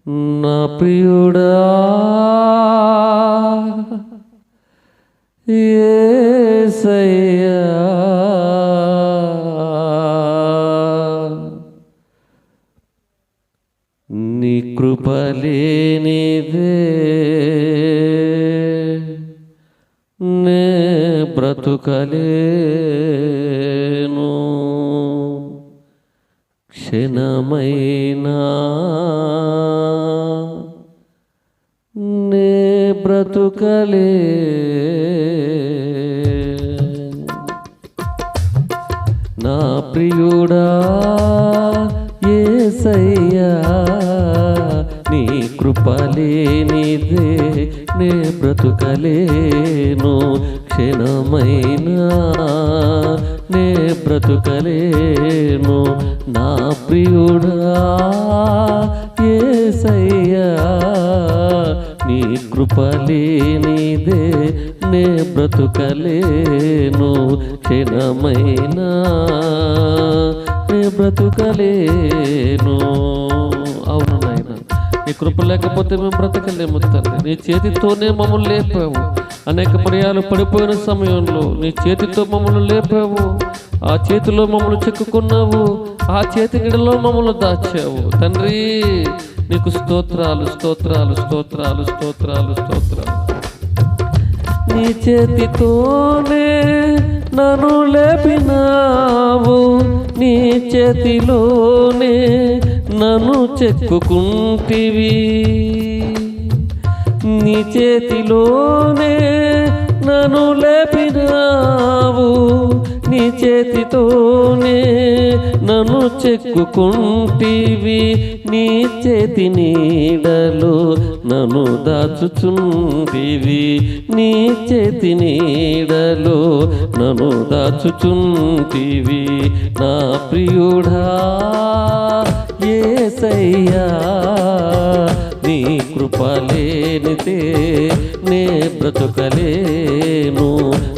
నా ప్రియుడా యేసయ్యా, నీ కృప లేనిదే నే బ్రతుకలేను. క్షణమైనా నే బ్రతుకలే. నా ప్రియుడా యేసయ్యా, నీ కృప లేనిదే నే బ్రతుకలేను. క్షణమైనా నే బ్రతుకలేను. నా ప్రియుడా యేసయ్యా, నీ కృప లేనిదే నే బ్రతుకలేను. క్షణమైనా నే బ్రతుకలేను. అవును నాయన, నీ కృప లేకపోతే మేము బ్రతకలేము తండ్రి. నీ చేతితోనే మమ్మల్ని లేపావు. అనేక పర్యాలు పడిపోయిన సమయంలో నీ చేతితో మమ్మల్ని లేపావు. ఆ చేతిలో మమ్మల్ని చెక్కుకున్నావు. ఆ చేతి నీడలో మమ్మల్ని దాచావు తండ్రి. నీకు స్తోత్రాలు, స్తోత్రాలు, స్తోత్రాలు, స్తోత్రాలు, స్తోత్రాలు. నీ చేతితోనే నన్ను లేపినావు. నీ చేతిలోనే నన్ను చెక్కుకుంటివి. నీ చేతిలోనే నన్ను లేపినావు. నీ చేతితోనే నన్ను చెక్కుకుంటివి. నీ చేతి నీడలో నన్ను దాచుచుంటివి. నీ చేతి నీడలో నన్ను దాచుచుంటివి. నా ప్రియుడా యేసయ్యా, నీ కృప లేనిదే నే బ్రతుకలేను.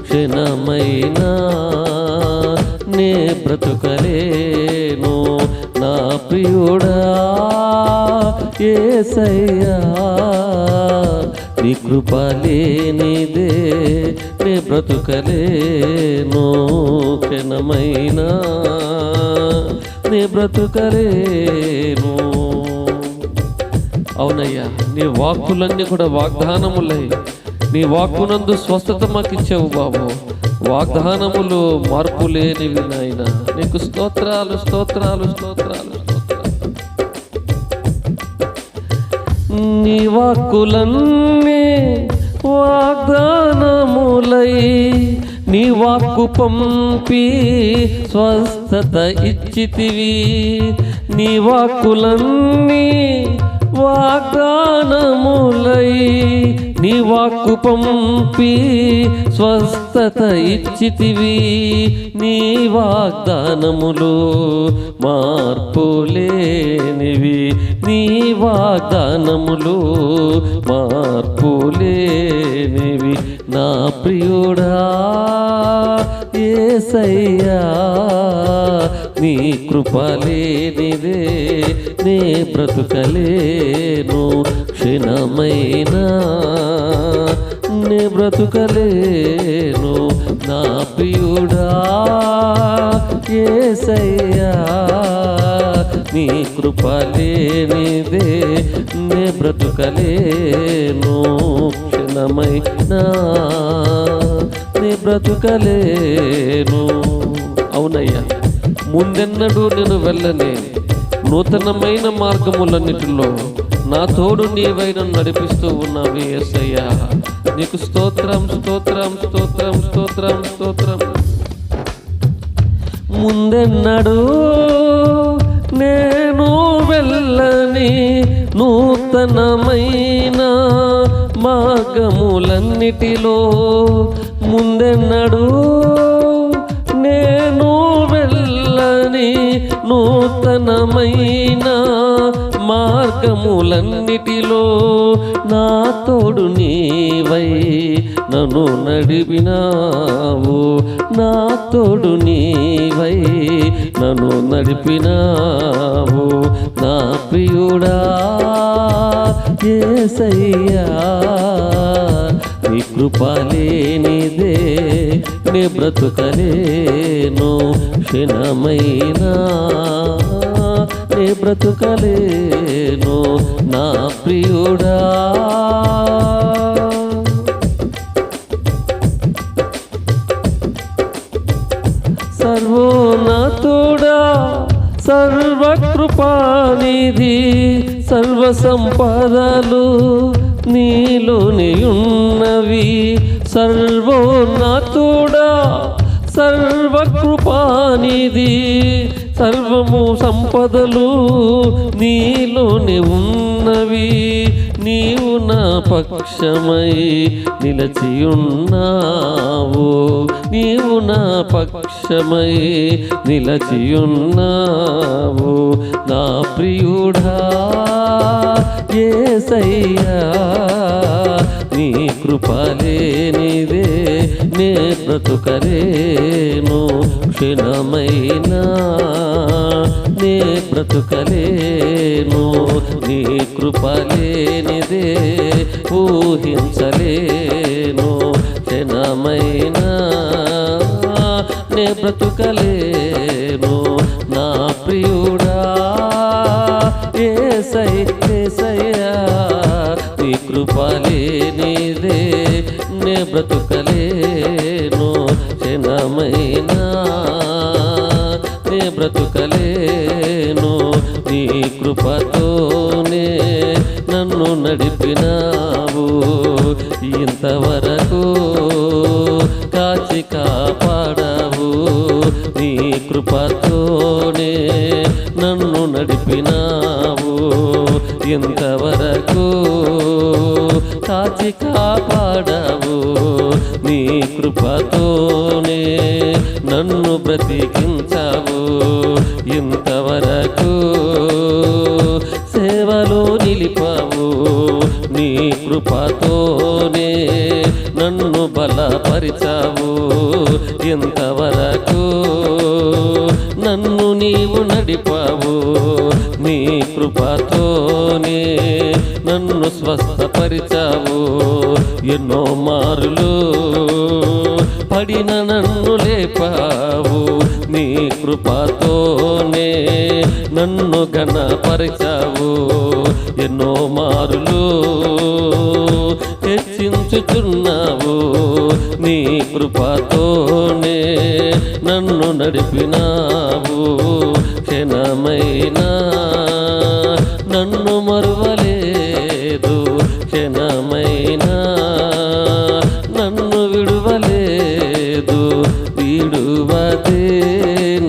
క్షణమైనా నే బ్రతుకలేను. నా ప్రియుడా యేసయ్యా, నీ కృప లేనిదే నే బ్రతుకలేను. క్షణమైనా నే బ్రతుకలేను. అవునయ్యా, నీ వాక్కులన్నీ కూడా వాగ్దానములై. నీ వాక్కునందు స్వస్థత మాకు ఇచ్చావు బాబు. వాగ్దానములు మార్పు లేనివి నాయన. నీకు స్తోత్రాలు, స్తోత్రాలు, స్తోత్రాలు, స్తోత్రాలు. నీ వాక్కులన్నీ వాగ్దానములై. నీ వాక్కు పంపి స్వస్థత ఇచ్చితివి. నీ వాక్కులన్నీ వాగ్దానములై. నీ వాక్కు పంపి స్వస్థత ఇచ్చితివి. నీ వాగ్దానములు మార్పు లేనివి. నీ వాగ్దానములు మార్పు లేనివి. నా ప్రియుడా యేసయ్యా, నీ కృప లేనిదే నే బ్రతుకలేను. క్షణమైనా నే బ్రతుకలేను. నా ప్రియుడా యేసయ్యా, నీ కృప లేనిదే నే బ్రతుకలేను. క్షణమైనా నే బ్రతుకలేను. అవునయ్యా, ముందెన్నడూ నేను వెళ్ళనే నూతనమైన మార్గములన్నిటిలో నా తోడు నీవై నన్ను నడిపిస్తూ ఉన్నావు యేసయ్యా. నీకు స్తోత్రం, స్తోత్రం, స్తోత్రం, స్తోత్రం, స్తోత్రం. ముందెన్నడూ నేను వెళ్ళని నూతనమైన మార్గములన్నిటిలో. ముందెన్నడూ నేను వెళ్ళని నూతనమైన మార్గములన్నిటిలో నా తోడు నీవై నన్ను నడిపినావు. నా తోడు నీవై నన్ను నడిపినావు. నా ప్రియుడా యేసయ్యా నీ కృప లేనిదే నే బ్రతుకలేను క్షణమైనా నే బ్రతుకలేను నా ప్రియుడా సర్వోన్నతుడా సర్వకృపానిధి సర్వ సంపదలు నీలోని ఉన్నవి సర్వోన్నతుడా సర్వకృపానిధి సర్వము సంపదలు నీలోని ఉన్నవి నీవు నా పక్షమై నిలచియున్నావు నీవు నా పక్షమై నిలచియున్నావు నా ప్రియుడా యేసయ్యా నీ కృప లేనిదే నే బ్రతుకలేను క్షణమైనా నే బ్రతుకలేను నీ కృప లేనిదే ఊహించలేను క్షణమైనా నే బ్రతుకలేను నా ప్రియుడా యేసయ్యా నీ కృప లేనిదే నే బ్రతుకలేను క్షణమైనా నే బ్రతుకలేను నీ కృపతోనే నన్ను నడిపినావు ఇంతవరకు కాచి కాపాడావు నీ కృపతోనే నన్ను నడిపినావు ఇంతవరకు కాచి కాపాడావు నీ కృపతోనే నన్ను బ్రతికించావు ఇంతవరకు సేవలో నిలిపావు నీ కృపతోనే నన్ను బలపరిచావు ఇంతవరకు నన్ను నీవు నడిపావు నీ కృపతోనే నన్ను స్వస్థపరిచావు ఎన్నో మారులు పడిన నన్ను లేపావు నీ కృపతోనే నన్ను ఘనపరిచావు ఎన్నో మారులు హెచ్చించుచున్నావు నీ కృపతోనే నన్ను నడిపినావు క్షణమైనా నన్ను మరువలేదు క్షణమైనా నన్ను విడువలేదు విడువదే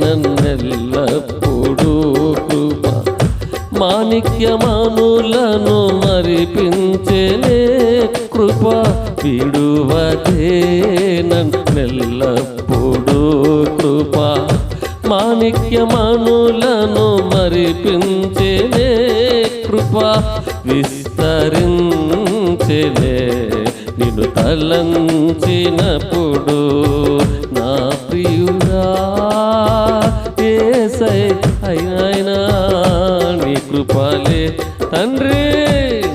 నన్నెల్లప్పుడూ కృప మాణిక్యమానులను మరిపించేనే కృప విడువదే నన్నెల్లప్పుడూ కృప మాణిక్యమానులను మరిపించేనే కృప విస్తరించేనే నిన్ను తలంచినప్పుడు నా ప్రియుడా యేసయ్యా నీ కృపలే తండ్రి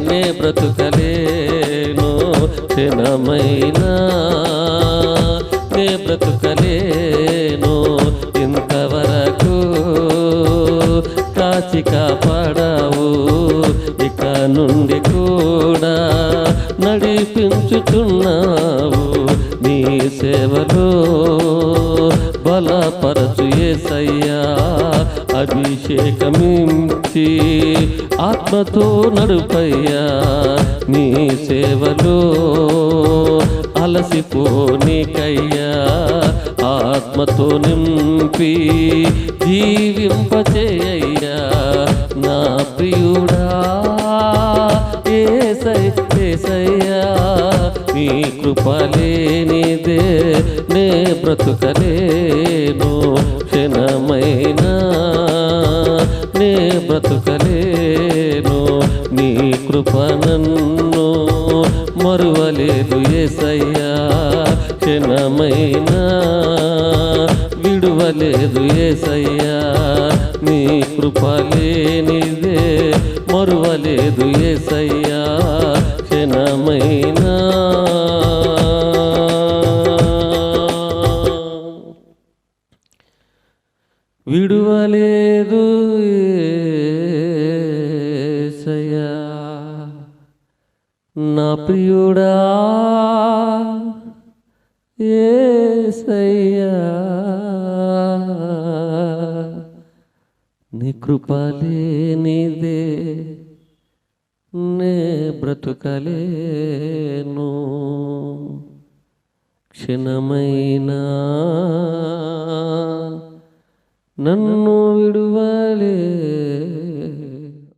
నే బ్రతుకలేను క్షణమైనా నే బ్రతుకలేను ఇంతవరకు కాచి కాపాడావు ఇక నుండి కూడా నడిపించుచున్నావు నీ సేవలో బలపరచు యేసయ్యా అభిషేకమించి ఆత్మతో నడుపయ్యా నీ సేవలో అలసిపోనికయ్యా ఆత్మతో నింపి జీవింపచేయ్యా నా ప్రియుడా యేసయ్యా నీ కృప లేనిదే నే బ్రతుకలేను క్షణమైనా నే బ్రతుకలేను నీ కృప నన్ను మరువలేదు యేసయ్యా క్షణమైనా విడువలేదు యేసయ్యా నీ కృప లేనిదే మరువలేదు లేదు యేసయ్యా క్షణమైనా. విడువలేదు యేసయ్యా నా ప్రియుడా యేసయ్యా, నీ కృపలేనిదే నే బ్రతుకలేను. క్షణమైనా నన్ను విడువలేదు